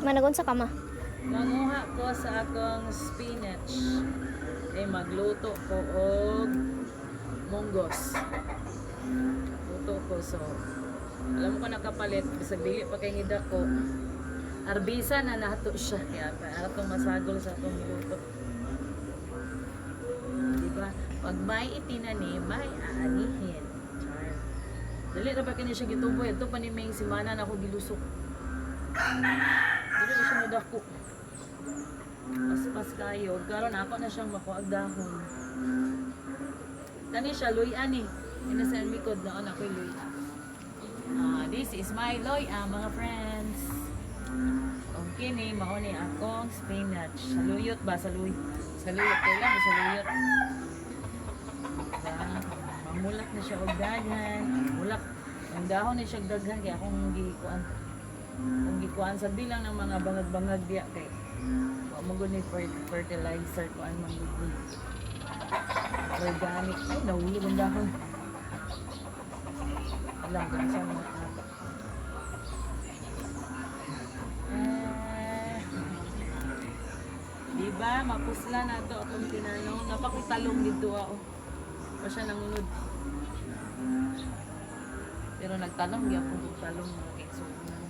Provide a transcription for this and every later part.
Managon sa kama. Manguha ko sa akong spinach. Magluto ko og munggos. Luto ko so. Alam ko nakapalit sa dili pa kay nida ko. Arbisa na nato siya kaya para atong masagol sa atong luto. Diba? Pag may itinani, may aanihin. Char. Dali ra ba kini siya gituboy? Ito pa ni may simana na ako gilusok. Dili na siya madako. Pas kayo. Karon ako na siyang makuag dahon. Kani siya luya ni. Inasan mikod na anak ko luya. This is my luya mga friends. Okay ni mao ni akong spinach. Saluyot ba saluyot? Saluyot kay lang saluyot. Mamulak na siya og daghan. Mulak. Ang dahon ni siya daghan kaya akong gikuan. Kung gikuan sa bilang ng mga bangag-bangag diya kay wa mo gud ni fertilizer kuan man gud. Organic ay nahulog ang dahon. Alam ko sa mga diba mapusla na to akong tinanong napakitalong dito ako pa siya nangunod pero nagtanong di ako talong mga keksunan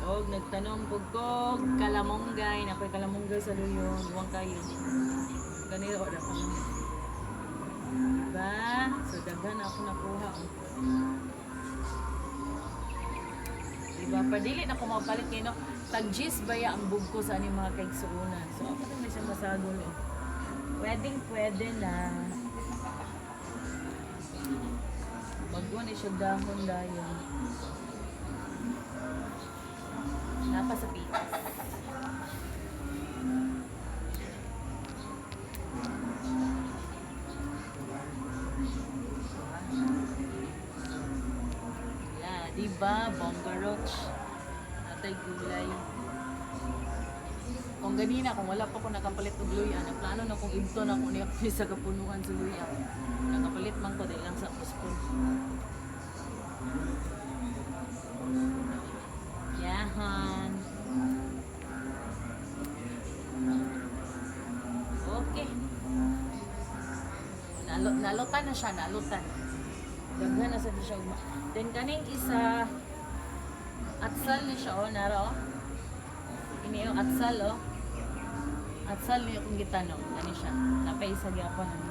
og nagtanong kog kalamonggay nakoy kalamonggay sa luyon huwag kayo kanila ko dapat diba so daghan ako nakuha diba padili na ko mapalit kayo no tag-gis baya ang bugko sa aning mga kaigsuunan. So, ako na siya masagol eh. Pwede na. Magwa na siya dahon dayon. Napa sa pitas. Yeah, diba? Bonggaroch. Gulay. Kung ganina, kung wala pa ko nakapalit og luya, nagplano na kung ibto na ko niya sa kapunuan sa luya. Nakapalit man ko dahil lang sa puspon. Yahan. Okay. Nalutan na siya, nalutan. Daghan na sa siya. Then kaning isa atsal ni siya, naro. Ini yung atsal, Atsal niya kung gitanong. Kani siya. Napaisag ako ng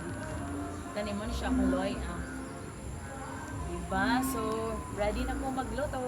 kani mo ni siya kung loy, Diba? So, ready na po magluto.